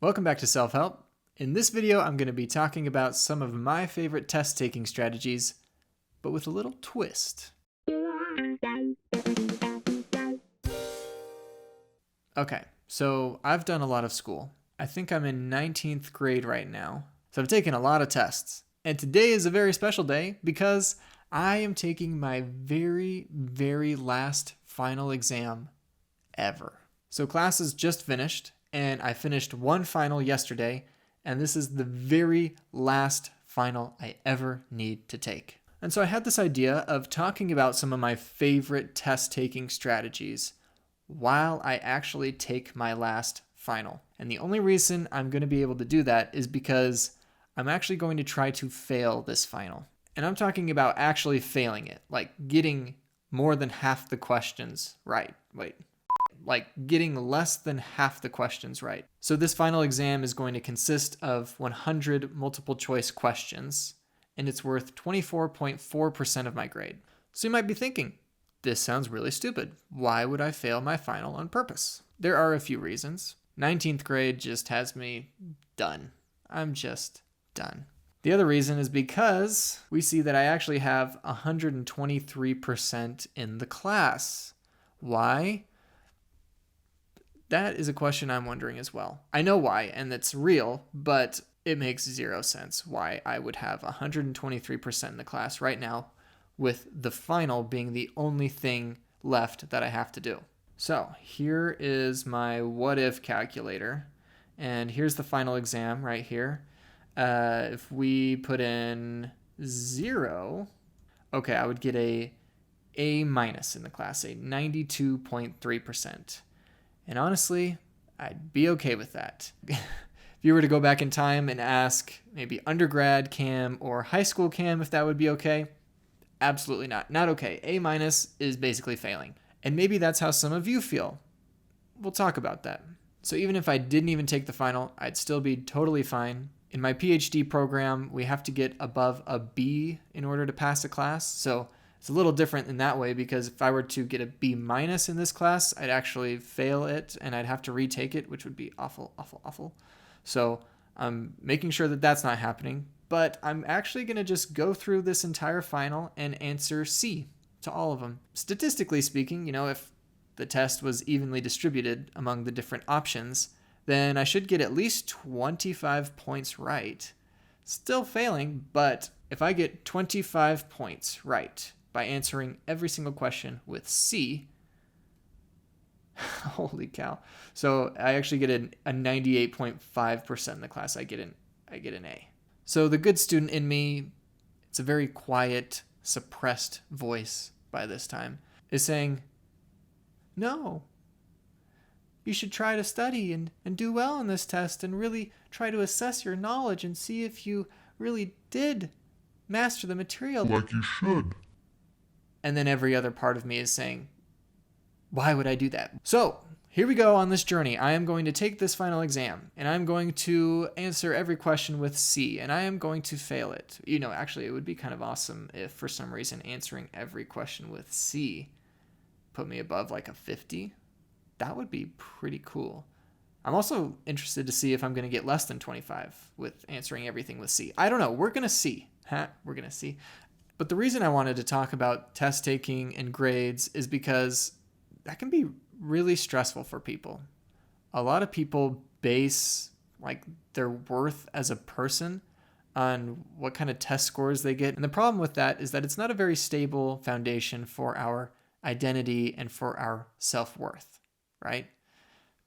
Welcome back to Self-Help. In this video, I'm going to be talking about some of my favorite test-taking strategies, but with a little twist. Okay, so I've done a lot of school. I think I'm in 19th grade right now, so I've taken a lot of tests. And today is a very special day because I am taking my very last final exam ever. So class is just finished, and I finished one final yesterday, and this is the very last final I ever need to take. And so I had this idea of talking about some of my favorite test-taking strategies while I actually take my last final. And the only reason I'm going to be able to do that is because I'm actually going to try to fail this final. And I'm talking about actually failing it, like getting more than half the questions right. Like getting less than half the questions right. So this final exam is going to consist of 100 multiple choice questions, and it's worth 24.4% of my grade. So you might be thinking, this sounds really stupid. Why would I fail my final on purpose? There are a few reasons. 19th grade just has me done. I'm just done. The other reason is because we see that I actually have 123% in the class. Why? That is a question I'm wondering as well. I know why, and it's real, but it makes zero sense why I would have 123% in the class right now, with the final being the only thing left that I have to do. So here is my what if calculator, and here's the final exam right here. If we put in 0, okay, I would get a minus in the class, a 92.3%. And honestly, I'd be okay with that. If you were to go back in time and ask maybe undergrad cam or high school cam if that would be okay, absolutely not. Not okay. A minus is basically failing. And maybe that's how some of you feel. We'll talk about that. So even if I didn't even take the final, I'd still be totally fine. In my PhD program, we have to get above a B in order to pass a class. So it's a little different in that way, because if I were to get a B minus in this class, I'd actually fail it and I'd have to retake it, which would be awful. So I'm making sure that that's not happening, but I'm actually going to just go through this entire final and answer C to all of them. Statistically speaking, if the test was evenly distributed among the different options, then I should get at least 25 points right. Still failing, but if I get 25 points right by answering every single question with C, holy cow. So I actually get a 98.5% in the class. I get an A. So the good student in me, it's a very quiet, suppressed voice by this time, is saying, no, you should try to study and do well in this test and really try to assess your knowledge and see if you really did master the material like you should. And then every other part of me is saying, why would I do that? So here we go on this journey. I am going to take this final exam and I'm going to answer every question with C, and I am going to fail it. Actually, it would be kind of awesome if for some reason answering every question with C put me above like a 50. That would be pretty cool. I'm also interested to see if I'm going to get less than 25 with answering everything with C. I don't know. We're going to see. We're going to see. But the reason I wanted to talk about test taking and grades is because that can be really stressful for people. A lot of people base their worth as a person on what kind of test scores they get. And the problem with that is that it's not a very stable foundation for our identity and for our self-worth, right?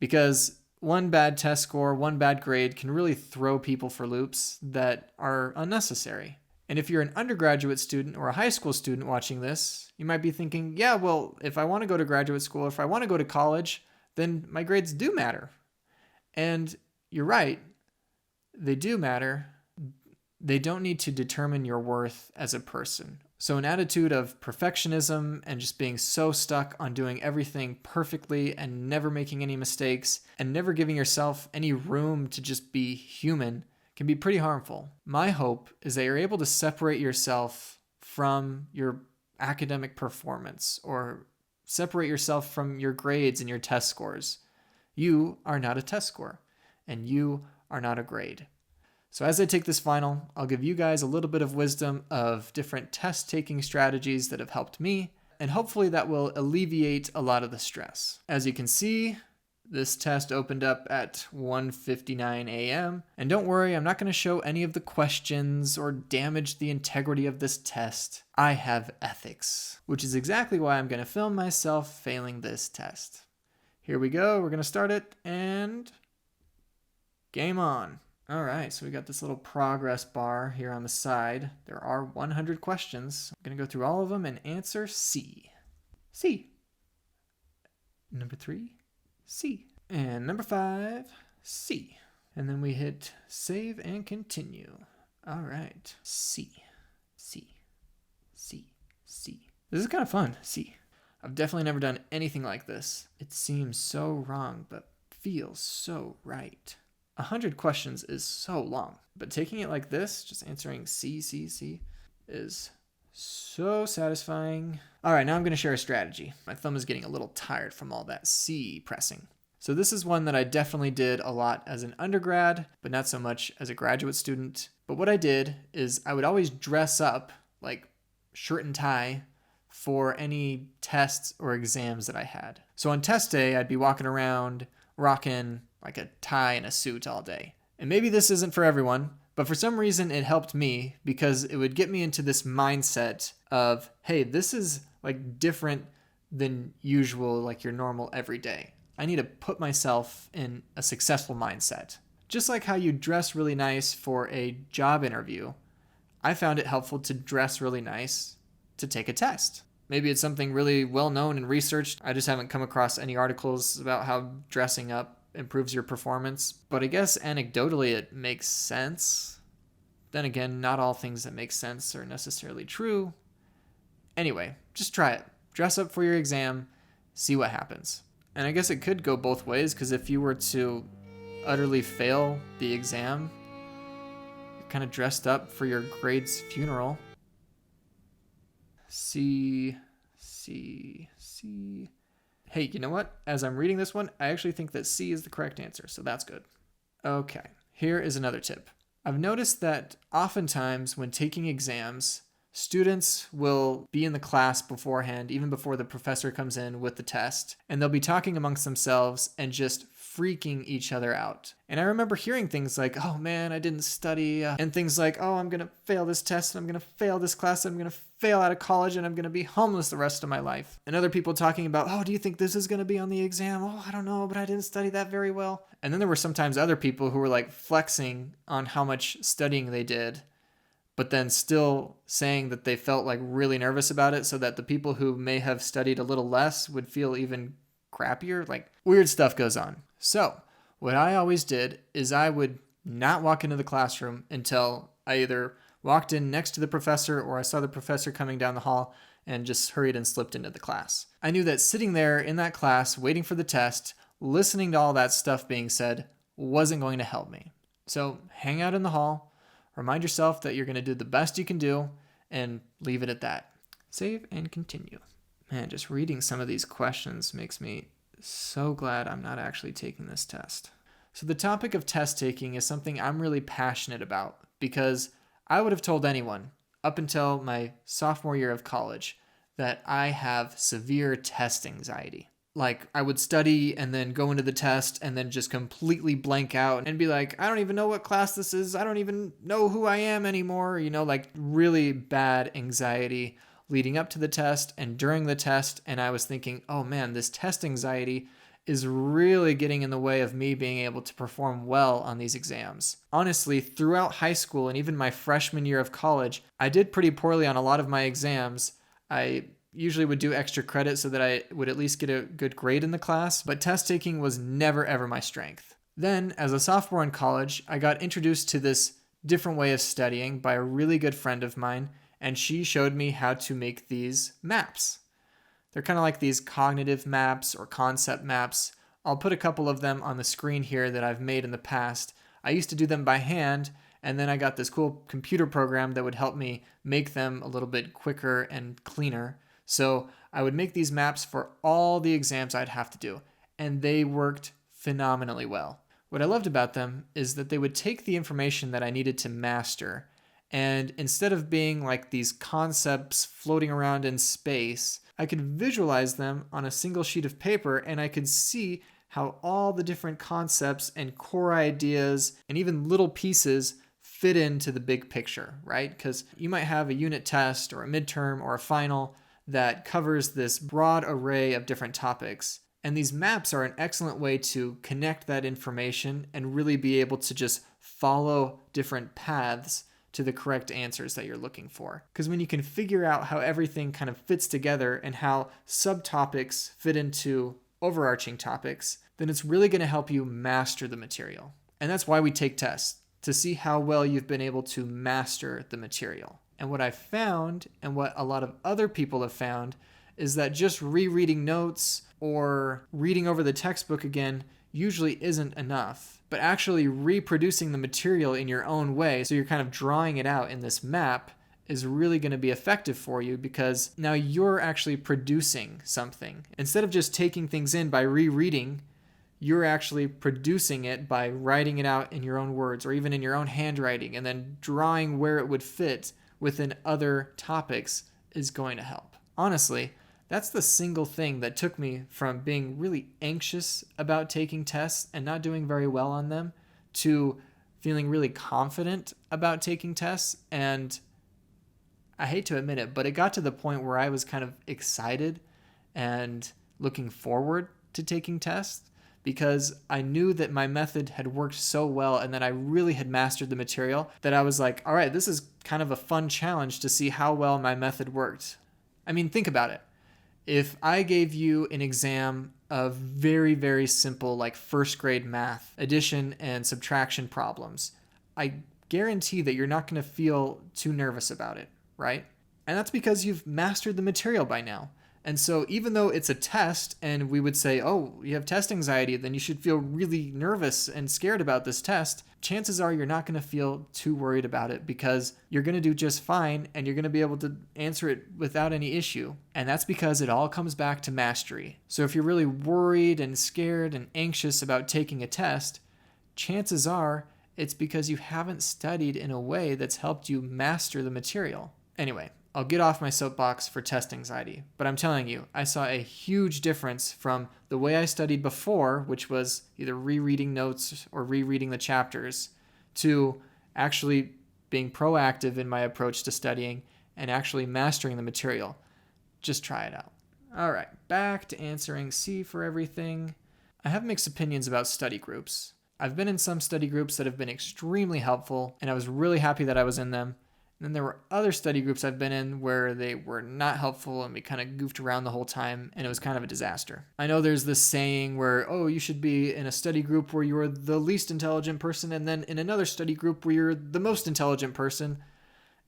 Because one bad test score, one bad grade can really throw people for loops that are unnecessary. And if you're an undergraduate student or a high school student watching this, you might be thinking, yeah, well, if I want to go to graduate school, if I want to go to college, then my grades do matter. And you're right, they do matter. They don't need to determine your worth as a person. So an attitude of perfectionism and just being so stuck on doing everything perfectly and never making any mistakes and never giving yourself any room to just be human can be pretty harmful. My hope is that you're able to separate yourself from your academic performance or separate yourself from your grades and your test scores. You are not a test score. and you are not a grade. So as I take this final, I'll give you guys a little bit of wisdom of different test-taking strategies that have helped me, and hopefully that will alleviate a lot of the stress. As you can see, this test opened up at 1:59 a.m. And don't worry, I'm not going to show any of the questions or damage the integrity of this test. I have ethics, which is exactly why I'm going to film myself failing this test. Here we go. We're going to start it, and game on. All right, so we got this little progress bar here on the side. There are 100 questions. I'm going to go through all of them and answer C. C. Number 3, C. And number 5, C. And then we hit save and continue. All right, C. C. C. C. This is kind of fun, C. I've definitely never done anything like this. It seems so wrong, but feels so right. 100 questions is so long, but taking it like this, just answering C, C, C, is so satisfying. All right, now I'm going to share a strategy. My thumb is getting a little tired from all that C pressing. So this is one that I definitely did a lot as an undergrad, but not so much as a graduate student. But what I did is I would always dress up, like shirt and tie, for any tests or exams that I had. So on test day, I'd be walking around rocking like a tie and a suit all day. And maybe this isn't for everyone, but for some reason it helped me because it would get me into this mindset of, hey, this is like different than usual, like your normal everyday. I need to put myself in a successful mindset. Just like how you dress really nice for a job interview, I found it helpful to dress really nice to take a test. Maybe it's something really well known and researched. I just haven't come across any articles about how dressing up improves your performance. But I guess anecdotally it makes sense. Then again, not all things that make sense are necessarily true. Anyway, just try it. Dress up for your exam, see what happens. And I guess it could go both ways, because if you were to utterly fail the exam, you're kind of dressed up for your grade's funeral. C. Hey, you know what? As I'm reading this one, I actually think that C is the correct answer, so that's good. Okay, here is another tip. I've noticed that oftentimes when taking exams, students will be in the class beforehand, even before the professor comes in with the test, and they'll be talking amongst themselves and just freaking each other out. And I remember hearing things like, oh man, I didn't study, and things like, oh, I'm going to fail this test, and I'm going to fail this class, and I'm going to fail out of college, and I'm going to be homeless the rest of my life. And other people talking about, oh, do you think this is going to be on the exam? Oh, I don't know, but I didn't study that very well. And then there were sometimes other people who were like flexing on how much studying they did, but then still saying that they felt like really nervous about it, so that the people who may have studied a little less would feel even crappier. Like, weird stuff goes on. So what I always did is I would not walk into the classroom until I either walked in next to the professor or I saw the professor coming down the hall and just hurried and slipped into the class. I knew that sitting there in that class, waiting for the test, listening to all that stuff being said, wasn't going to help me. So hang out in the hall, remind yourself that you're going to do the best you can do, and leave it at that. Save and continue. Man, just reading some of these questions makes me so glad I'm not actually taking this test. So the topic of test taking is something I'm really passionate about, because I would have told anyone up until my sophomore year of college that I have severe test anxiety. Like, I would study and then go into the test and then just completely blank out and be like, I don't even know what class this is. I don't even know who I am anymore. You know, like really bad anxiety leading up to the test and during the test. And I was thinking, oh man, this test anxiety is really getting in the way of me being able to perform well on these exams. Honestly, throughout high school and even my freshman year of college, I did pretty poorly on a lot of my exams. I usually would do extra credit so that I would at least get a good grade in the class, but test taking was never ever my strength. Then, as a sophomore in college, I got introduced to this different way of studying by a really good friend of mine, and she showed me how to make these maps. They're kind of like these cognitive maps or concept maps. I'll put a couple of them on the screen here that I've made in the past. I used to do them by hand, and then I got this cool computer program that would help me make them a little bit quicker and cleaner. So I would make these maps for all the exams I'd have to do, and they worked phenomenally well. What I loved about them is that they would take the information that I needed to master, and instead of being like these concepts floating around in space, I could visualize them on a single sheet of paper, and I could see how all the different concepts and core ideas and even little pieces fit into the big picture, right? Because you might have a unit test or a midterm or a final that covers this broad array of different topics. And these maps are an excellent way to connect that information and really be able to just follow different paths to the correct answers that you're looking for. Because when you can figure out how everything kind of fits together and how subtopics fit into overarching topics, then it's really going to help you master the material. And that's why we take tests, to see how well you've been able to master the material. And what I found, and what a lot of other people have found, is that just rereading notes or reading over the textbook again usually isn't enough. But actually reproducing the material in your own way, so you're kind of drawing it out in this map, is really going to be effective for you, because now you're actually producing something. Instead of just taking things in by rereading, you're actually producing it by writing it out in your own words or even in your own handwriting, and then drawing where it would fit within other topics is going to help. Honestly, that's the single thing that took me from being really anxious about taking tests and not doing very well on them to feeling really confident about taking tests. And I hate to admit it, but it got to the point where I was kind of excited and looking forward to taking tests, because I knew that my method had worked so well and that I really had mastered the material that I was like, all right, this is kind of a fun challenge to see how well my method worked. I mean, think about it. If I gave you an exam of very, very simple, like first grade math, addition and subtraction problems, I guarantee that you're not going to feel too nervous about it, right? And that's because you've mastered the material by now. And so even though it's a test and we would say, oh, you have test anxiety, then you should feel really nervous and scared about this test, chances are you're not going to feel too worried about it, because you're going to do just fine and you're going to be able to answer it without any issue. And that's because it all comes back to mastery. So if you're really worried and scared and anxious about taking a test, chances are it's because you haven't studied in a way that's helped you master the material. Anyway, I'll get off my soapbox for test anxiety, but I'm telling you, I saw a huge difference from the way I studied before, which was either rereading notes or rereading the chapters, to actually being proactive in my approach to studying and actually mastering the material. Just try it out. All right, back to answering C for everything. I have mixed opinions about study groups. I've been in some study groups that have been extremely helpful, and I was really happy that I was in them. And then there were other study groups I've been in where they were not helpful and we kind of goofed around the whole time and it was kind of a disaster. I know there's this saying where, oh, you should be in a study group where you're the least intelligent person and then in another study group where you're the most intelligent person.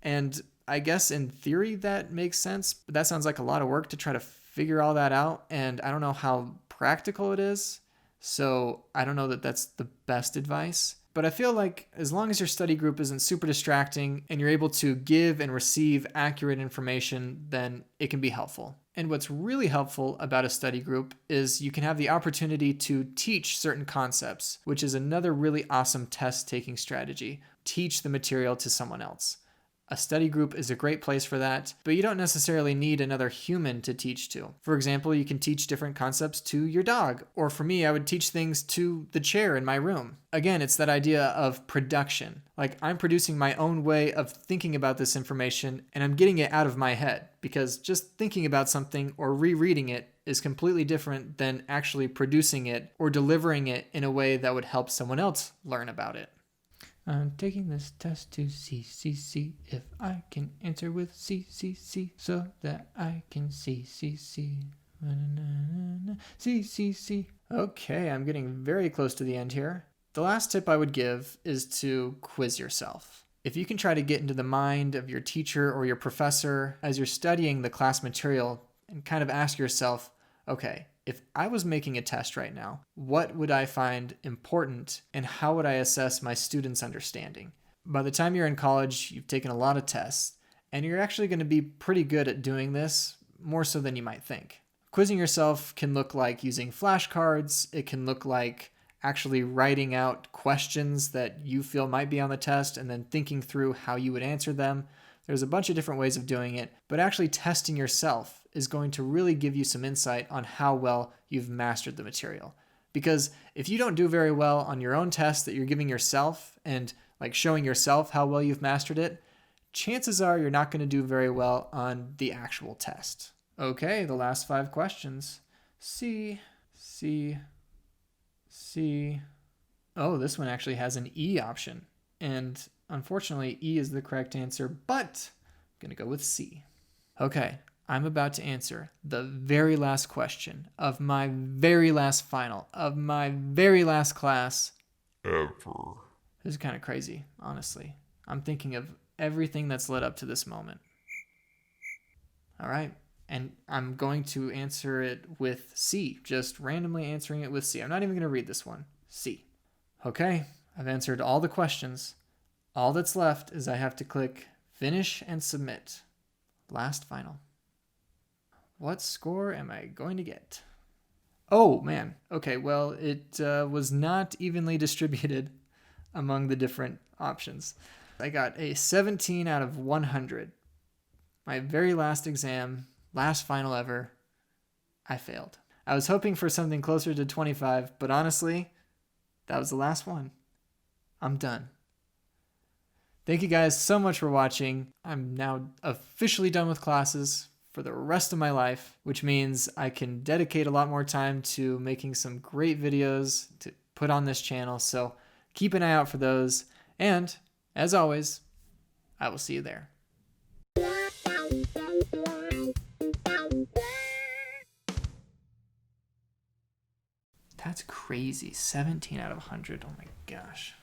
And I guess in theory that makes sense, but that sounds like a lot of work to try to figure all that out. And I don't know how practical it is. So I don't know that that's the best advice. But I feel like as long as your study group isn't super distracting and you're able to give and receive accurate information, then it can be helpful. And what's really helpful about a study group is you can have the opportunity to teach certain concepts, which is another really awesome test-taking strategy. Teach the material to someone else. A study group is a great place for that, but you don't necessarily need another human to teach to. For example, you can teach different concepts to your dog, or for me, I would teach things to the chair in my room. Again, it's that idea of production. Like, I'm producing my own way of thinking about this information, and I'm getting it out of my head, because just thinking about something or rereading it is completely different than actually producing it or delivering it in a way that would help someone else learn about it. I'm taking this test to see if I can answer with C so that I can see. Okay, I'm getting very close to the end here. The last tip I would give is to quiz yourself. If you can try to get into the mind of your teacher or your professor as you're studying the class material and kind of ask yourself, okay, if I was making a test right now, what would I find important and how would I assess my students' understanding? By the time you're in college, you've taken a lot of tests, and you're actually going to be pretty good at doing this, more so than you might think. Quizzing yourself can look like using flashcards. It can look like actually writing out questions that you feel might be on the test and then thinking through how you would answer them. There's a bunch of different ways of doing it, but actually testing yourself is going to really give you some insight on how well you've mastered the material. Because if you don't do very well on your own test that you're giving yourself and like showing yourself how well you've mastered it, chances are you're not going to do very well on the actual test. Okay, the last 5 questions. C. Oh, this one actually has an E option. And unfortunately, E is the correct answer, but I'm going to go with C. Okay, I'm about to answer the very last question of my very last final, of my very last class ever. This is kind of crazy, honestly. I'm thinking of everything that's led up to this moment. All right, and I'm going to answer it with C, just randomly answering it with C. I'm not even going to read this one. C. Okay, I've answered all the questions. All that's left is I have to click Finish and Submit. Last final. What score am I going to get? Oh, man. Okay, well, it was not evenly distributed among the different options. I got a 17 out of 100. My very last exam, last final ever, I failed. I was hoping for something closer to 25, but honestly, that was the last one. I'm done. Thank you guys so much for watching. I'm now officially done with classes for the rest of my life, which means I can dedicate a lot more time to making some great videos to put on this channel. So keep an eye out for those. And as always, I will see you there. That's crazy. 17 out of 100. Oh my gosh.